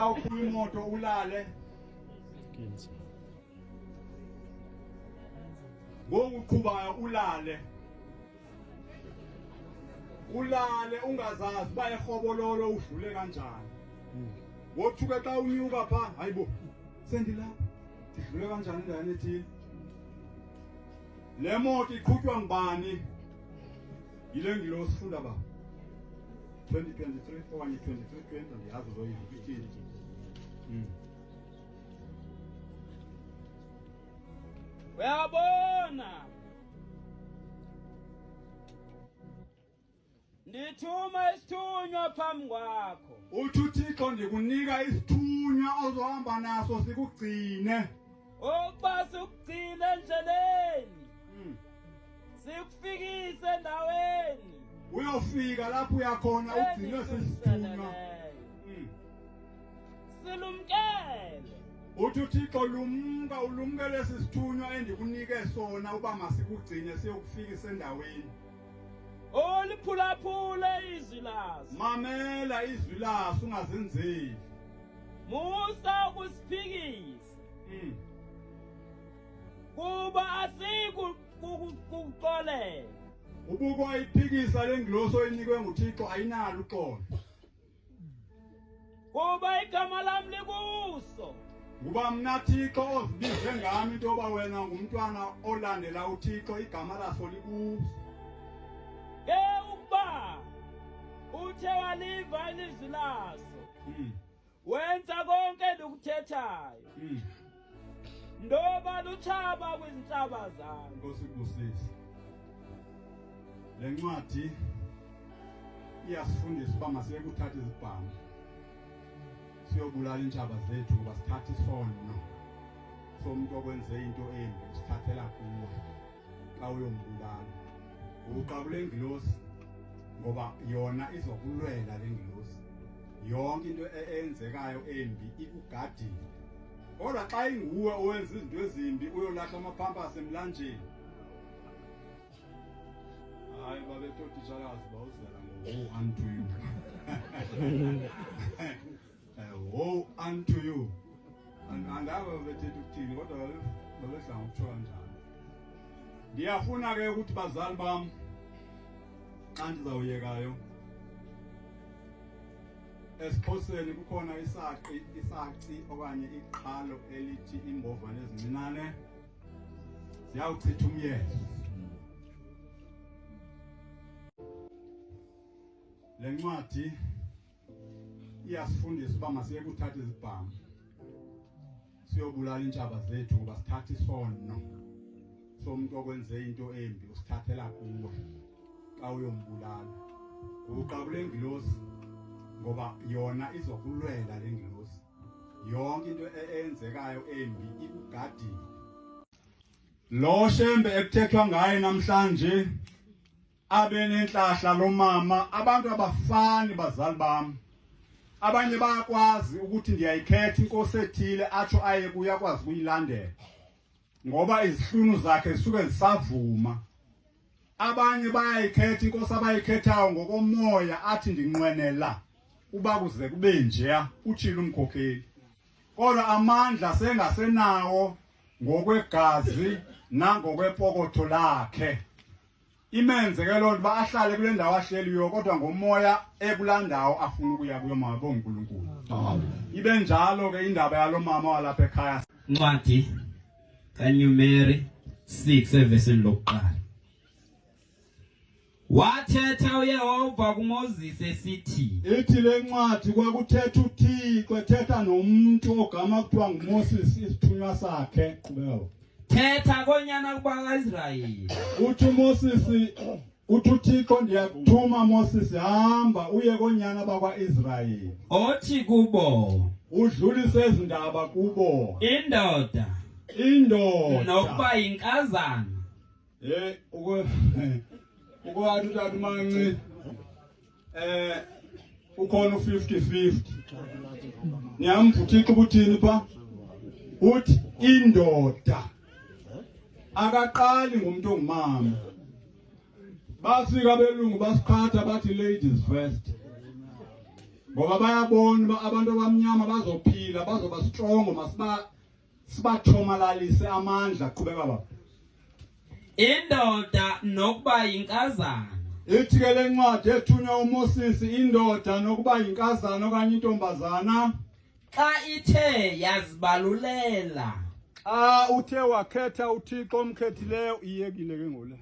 awukhuluma imoto ulale ngokuqhubayo ulale ungazazi bayehobololo udlule kanjani wothuke xa unyuka pha hayibo sendilapha sidlule kanjani endaweni ethile le moto iqhutywa ngubani yile ngilo sifunda ba 2023 okanye 2320 ndiyazi zoyithini uyabona ndithuma isithunywa phambi kwakho uthi uThixo ndikunika isithunywa ozohamba naso sikugcine ukuba sikugcine endleleni sikufikise endaweni uyofika lapho uyakhona ugcinwe sisithunywa silumkele uthi uThixo ulumkele sisithunywa endikunike sona uba masikugcine siyokufikisa endaweni oliphulaphule izwi laso mamela izwi laso ungazenzeli musa ukusiphikisa kuba asikukuxolela ubuko ayiphikisa le ngiloso enikwe nguThixo ayinalo uxolo kuba igama lami likuso kuba mna Thixo ozibize ngami into yoba wena ngumntwana olandela uThixo igama laso likuso ke ukuba uthe waliva ilizwi laso wenza konke lokuthethayo ndoba lutshaba kwizintaba zami nkosibusisi le ncwadi iyasifundisa uba masiye kuthatha izibhamu siyobulala intshaba zethu ngoba sithatha isono somuntu okwenze into embi sithathela kuwe xa uyombulala uqabule ngilosi ngoba yona izokulwela le ngilosi yonke into eyenzekayo embi ikugadile kodwa xa inguwe owenza izinto ezimbi uyolahla amaphampas emlanjeni hayi babetotishalazi bawuzela ngo unto you woe unto you andaba bethetha ukuthini kodwa babedla ngokutsho kanjani ndiyafuna ke ukuthi bazali bam xa ndizawuyekayo esiXhoseni kukhona isaci okanye iqhalo elithi imbovane ezincinane ziyawuchitha umyezo le ncwadi iyasifundisa uba masiye kuthatha izibhamu siyobulala intshaba zethu ngoba sithatha isono somuntu okwenze into embi usithathela kuwe xa uyombulala uqabule ngilosi ngoba yona izokulwela le ngilosi yonke into eyenzekayo embi ikugadile lo shembe ekuthethwa ngaye namhlanje abe nenhlahla lomama abantu abafani bazali bami abanye bayakwazi ukuthi ndiyayikhetha inkosi ethile atsho aye kuyakwazi ukuyilandela ngoba izihlunu zakhe zisuke zisavuma abanye bayayikhetha inkosi abayikhethayo ngokomoya athi ndinqwenela uba kuze kube njeya utshilo umkhokheli kodwa amandla sengasenawo ngokwegazi nangokwepokotho lakhe imenze ke loo nto uba ahlale kule ndawo ahleliyo kodwa ngomoya ekulandawo afuna ukuya kuyo mabonga uNkulunkulu ibe njalo ke indaba yalo mama walapha ekhaya ncwadi kaNumeri 6 evesini lokuqala wathetha uYehova kuMoses esithi ithi le ncwadi kwakuthetha uThixo ethetha nomuntu ogama kuthiwa nguMoses isithunywa sakhe qhubeka thetha konyana kubaKaIsrayeli uthi uMoses uthi uThixo ndiyakuthuma Moses hamba uye konyana bakwaIsrayeli othi kubo udlulise izindaba kubo indoda nokuba yinkazana ukwathi utata manci ukhona u50-50 niyamva uThixo ubuthini pha uthi indoda akaqali ngumuntu ongumama bafika belungu basiqhatha bathi ladies first ngoba bayabona abantu abamnyama bazophila bazoba strong sibathomalalise amandla qhubeka baba. Indoda nokuba yinkazana. Ithi ke le ncwadi ethunywa uMoses indoda nokuba yinkazana okanye intombazana Xa ithe yazibalulela. Xa uthe wakhetha uThixo omkhethileyo iyekile ke ngole.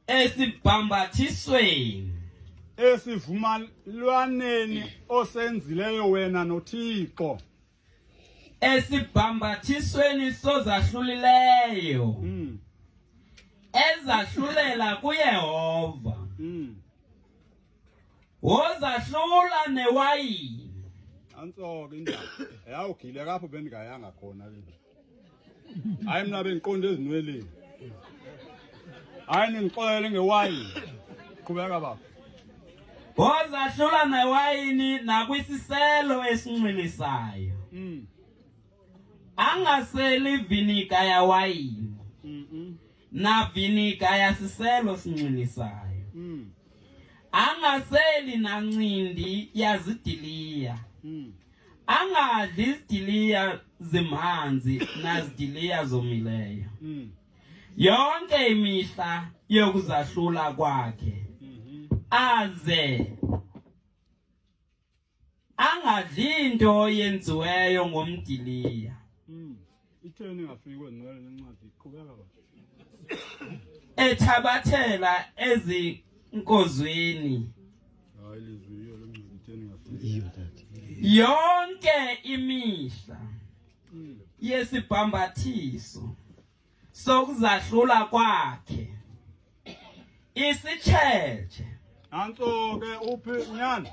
Esibhambathisweni. Esivumelwaneni osenzileyo wena noThixo. Esibhambathisweni sozahlulileyo. Ezahlulela kuYehova. Wozahlula newayini. Antso ke indaba. Yawugile kapho bendingayanga khona ke. Hayi mina bengiqonde ezinweleni. Hayi ningixolele ngewayini. Qhubeka baba. Wozahlula newayini nakwisiselo esinxilisayo. Angaseli vinika yawayini. Na vinika yasiselo sinxilisayo. Angaseli nancindi yazidiliya. Angadli izidiliya zimanzi nazidiliya zomileyo. Yonke imihla yokuzahlula kwakhe. Aze angadli into yenziweyo ngomdiliya. Itheni ngafiki kwenwele lencwadi iqhubeka baba. Ethabathela ezinkozweni. Hayi lizwiyo lencwadi itheni ngafiki. Yonke imihla yesibhambathiso sokuzahlula kwakhe. Isitsheche. Antso ke uphi nyana?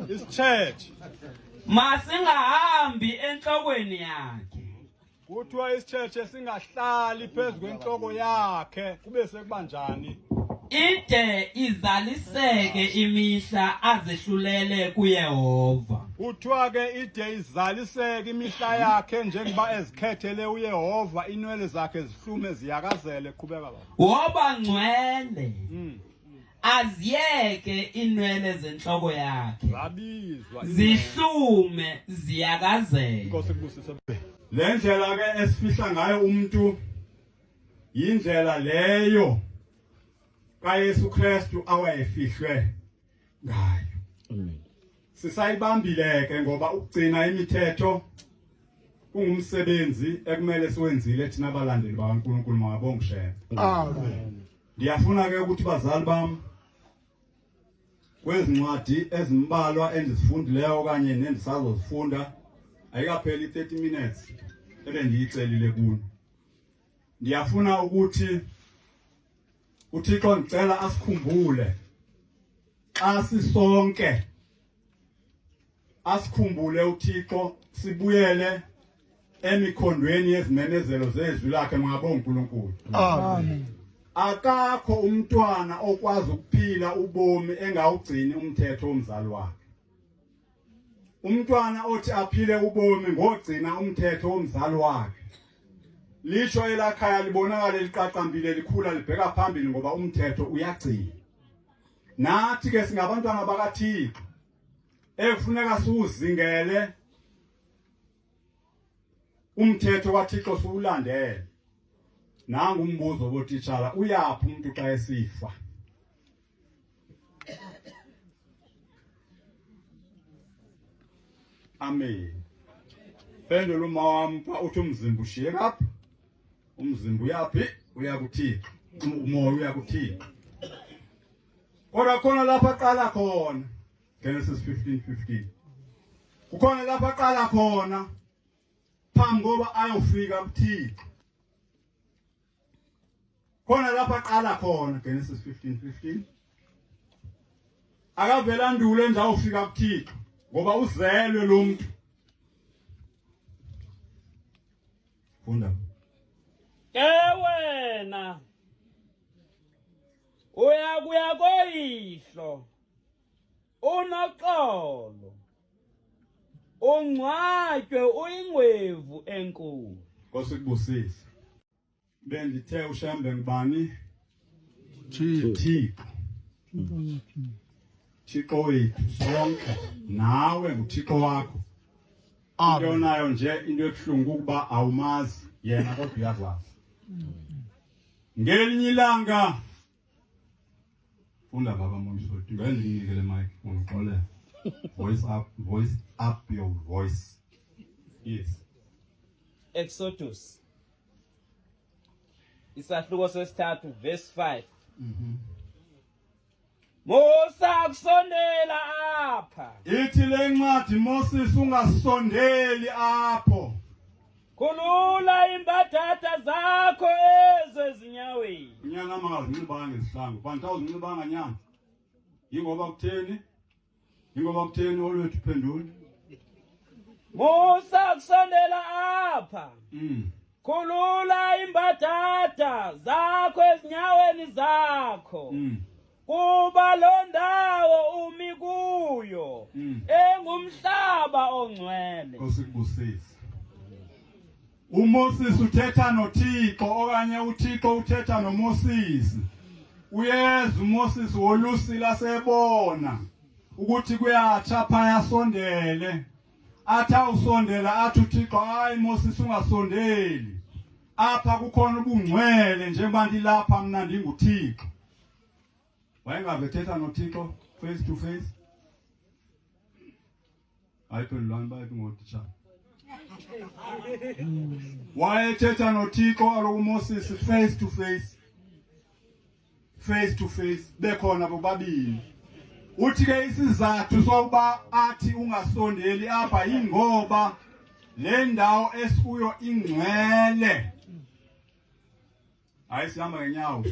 Isitsheche. Masingahambi enhlokweni yakhe. Kuthiwa isitsheche singahlali phezulu kwenhloko yakhe kube sekubanjani? Ide izaliseke imihla azehlulele kuYehova. Kuthiwa ke ide izaliseke imihla yakhe njengoba ezikhethele uYehova inwele zakhe zihlume ziyakazele qhubeka baba. Woba ngcwele. Aziyeke inwele zenhloko yakhe. Zabizwa Zihlume ziyakazele. Inkosi kubusise. Le ndlela ke esifihla ngayo umuntu indlela leyo kaYesu Kristu awayefihlwe ngayo. Amen. Sisayibambile ke ngoba ukugcina imithetho kungumsebenzi ekumele siwenzile thina abalandeli bakaNkulunkulu mabonke shema. Amen. Ndiyafuna ke ukuthi bazali bami kwezincwadi ezimbalwa endizifundileyo okanye nendisazozifunda ayikapheli 30 minutes ebendiyicelile kuno. Ndiyafuna ukuthi uThixo ngicela asikhumbule xa sisonke asikhumbule uThixo sibuyele emikhondweni yezimemezelo zezwi lakhe ngabonga uNkulunkulu. Amen. Akakho umntwana okwazi ukuphila ubomi engawugcini umthetho womzali wakhe. Umntwana othi aphile ubomi ngogcina umthetho womzali wakhe. Lisho elakhaya libonakala liqaqambile likhula libheka phambili ngoba umthetho uyagcina. Nathi ke singabantwana bakaThixo ekufuneka siwuzingele umthetho kaThixo siwulandele. Nangu umbuzo botitshala uyaphi umuntu xa esifa? Amen. Phendula uma wami uthi umzimba ushiye kaphi? Umzimba uyapi? Uya kuThixo. Umoya uya kuThixo. Kodwa khona lapha aqala khona. Genesis 15:15. Kukhona lapha aqala khona phambi koba ayofika kuThixo. Khona lapha aqala khona Genesis 15:15. Akavela ndule nje awufika kuThixo ngoba uzelwe lo muntu. Funda. Wena uyakuya koyihlo unoxolo ungcwatywe uyingwevu enkulu. Nkosi kubusise. Bendithe ushembe ngibani? Thixo. Thixo wethu sonke nawe nguThixo wakho. Into nayo nje into ebuhlungu ukuba awumazi yena kodwa uyakwazi. Ngelinye ilanga funda baba Moyisoti ngenze nginikele mic ngixole. Voice up your voice. Yes. Exodus isahluko sesithathu verse 5. Musa kusondela apha. Ithi le ncwadi Moses ungasondeli apho. Khulula imbadada zakho ezinyaweni. Unyana mangazinxibanga ngesihlangu. Bantu awuzinxibanga nyana. Yingoba kutheni olwethu phendula. Musa kusondela apha. Khulula imbadada zakho ezinyaweni zakho. Kuba lo ndawo umi kuyo engumhlaba ongcwele. Nkosikubusise. uMoses uthetha noThixo okanye uThixo uthetha noMoses. Uyeza uMoses wolusila sebona ukuthi kuyatsha phaya sondele. Atha usondela athi uThixo hayi Moses ungasondeli. Apha kukhona ubungcwele njengoba ndilapha mina ndinguThixo. Wayengabethetha noThixo face to face. Ayiphendulani bathi ngotitsha. Wayethetha noThixo alokuMoses face to face. Face to face bekhona bobabili. Uthi ke isizathu sokuba athi ungasondeli apha ingoba le ndawo esikuyo ingcwele. Hayi sihamba ngenyawo.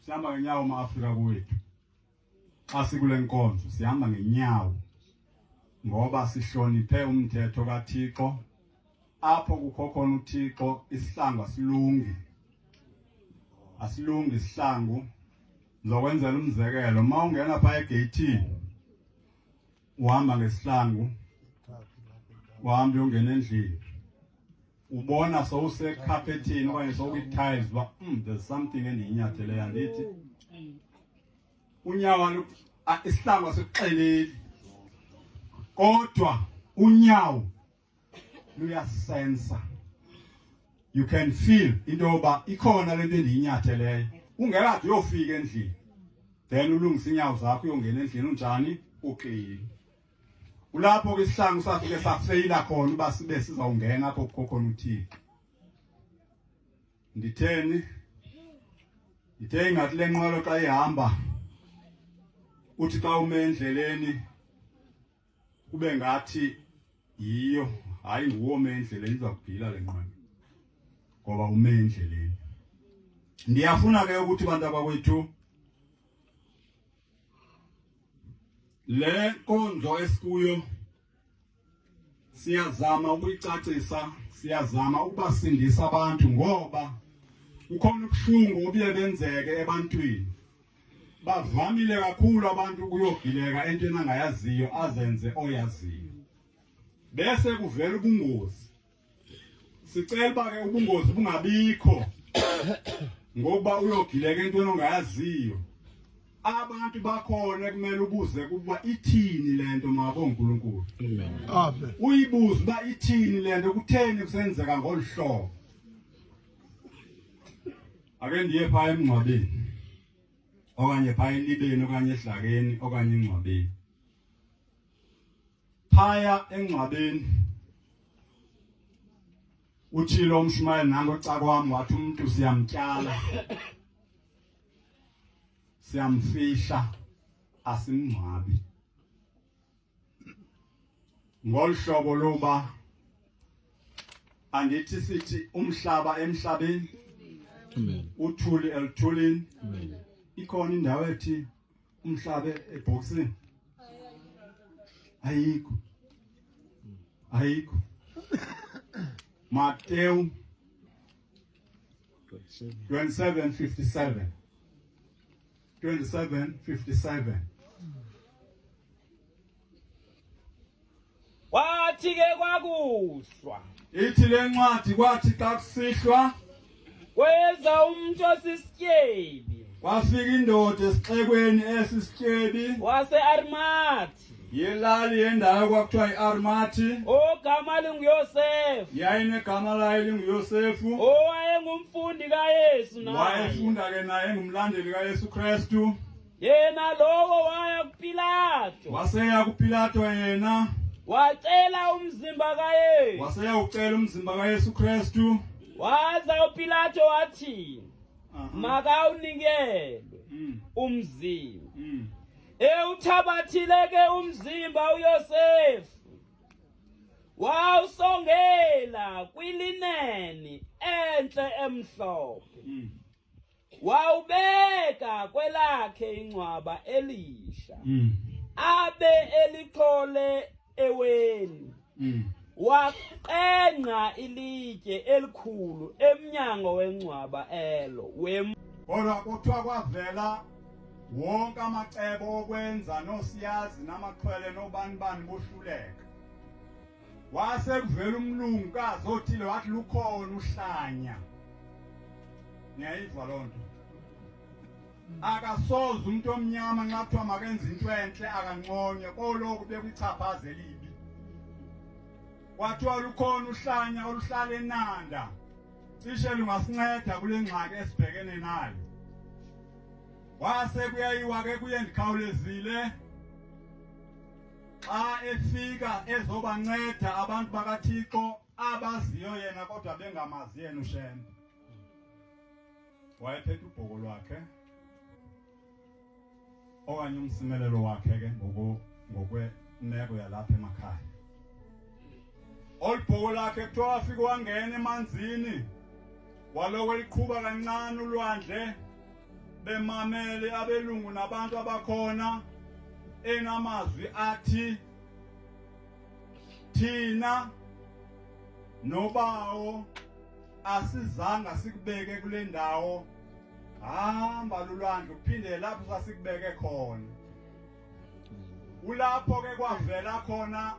Sihamba ngenyawo maAfrika kwethu. Xa sikule nkonzo sihamba ngenyawo. Ngoba sihloniphe umthetho kaThixo. Apho kukho khona uThixo isihlangu asilungi. Asilungi isihlangu. Ngizokwenzela umzekelo uma ungena pha egate uhamba ngesihlangu. Uhambe ungena endlini. Ubona sowuse carpeting okanye sowuyi-tiles ba there's something endiyinyathele yandithi. Unyawo isihlangu asikuxeleli. Kodwa unyawo luyasensa. You can feel into yoba ikhona lento endiyinyatheleyo. Ungekade uyofika endlini. Then ulungisa inyawo zakho uyongena endlini unjani uqili. Ulapho ke isihlangu safike safeyila khona uba sibe sizawungena apho kukho khona uThixo. Nditheni? Ndithe ngathi le nqwelo xa ihamba uthi xa ume endleleni kube ngathi yiyo hayi nguwe ome endleleni izakubhila le nqwelo. Ngoba ume endleleni. Ndiyafuna ke ukuthi bantu abakwethu le nkonzo esikuyo siyazama ukuyicacisa, siyazama ukubasindisa abantu ngoba ukhona ubuhlungu obuye benzeke ebantwini. Bavamile kakhulu abantu ukuyogileka entweni angayaziyo azenze oyaziyo. Bese kuvela ubungozi. Sicela ba ke ubungozi bungabikho. Ngoba uyogileka entweni ongayaziyo. Abantu bakhona kumele ubuze kuba ithini lento mabo uNkulunkulu. Amen. Uyibuze ba ithini lento kutheni kusenzeka ngolhlobo. Ake ndiye phaya emngcwabeni. Okanye phaya elibeni okanye ehlakeni okanye engcwabeni. Phaya engcwabeni uthilo umshumayeli nango cakwami wathi umuntu siyamtyala. Siyamfihla asimngcwabi. Ngolhlobo loba andithi sithi umhlaba emhlabeni. Amen. Uthuli elithulini. Amen. Ikhona indawo ethi umhlaba eboxini. Ayikho. Ayikho. Matthew 27:57. 27:57. Wathi ke kwakuhlwa. Ithi le ncwadi kwathi xa kusihlwa kweza umuntu osisityebi. kwafika indoda esixekweni esisityebi wase-Arimathi yelali yendawo kwakuthiwa yi-Arimathi ogama linguYosefu yayinegama layo linguYosefu owayengumfundi kaYesu naye wayefunda ke naye engumlandeli kaYesu Kristu. yena lowo waya kuPilato Waseya kuPilato yena wacela umzimba kaYesu waseya ucela umzimba kaYesu Kristu. waza uPilato wathi makawunikelwe umzimba ewuthabathile ke umzimba uYosefu wawusongela kwilineni enhle emhlophe wawubeka kwelakhe ingcwaba elisha abe eliqole eweni waqenqa ilitye elikhulu emnyango wengcwaba elo kodwa kuthiwa kwavela wonke amacebo okwenza nosiyazi namaxhwele nobani bohluleka. Wase kuvela umlungukazi othile wathi lukhona uhlanya. Niyayizwa lonto? Akasoze umuntu omnyama nxa kuthiwa makenze into enhle akanconye koloku bekwichaphaze elibi. Kwathiwa lukhona uhlanya oluhlala eNanda. Cishe lungasinceda kule ngxaki esibhekene nayo. Wase kuyayiwa ke kuye ndikhawulezile xa efika ezobanceda abantu bakaThixo abaziyo yena kodwa bengamazi yena uShembe. Wayephethe ubhoko lwakhe okanye umsimelelo wakhe ke ngokwemeko yalapha emakhaya. Olubhoko lakhe kuthiwa wafika wangena emanzini waloko liqhuba kancane ulwandle bemamele abelungu nabantu abakhona enamazwi athi thina nobawo asizanga sikubeke kule ndawo hamba lulwandle uphinde lapho sasikubeke khona. Ulapho ke kwavela khona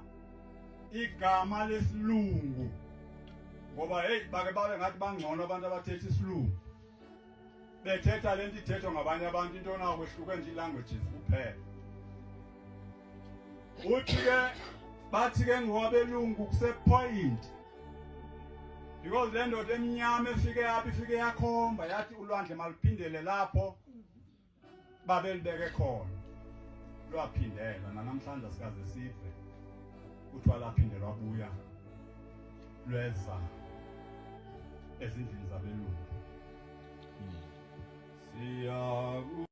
igama lesilungu ngoba hey bake babe ngathi bangcono abantu abathetha isilungu bethetha lento ithethwa ngabanye abantu into nawo kwehluke nje languages kuphela. Uthi ke bathi ke ngowabelungu kuse point because le ndoda emnyama efike yaphi ifike yakhomba yathi ulwandle maluphindele lapho babelibeke khona lwaphindela namhlanje sikaze sive kuthiwa laphindela wabuya lweza ezindlini zabelungu.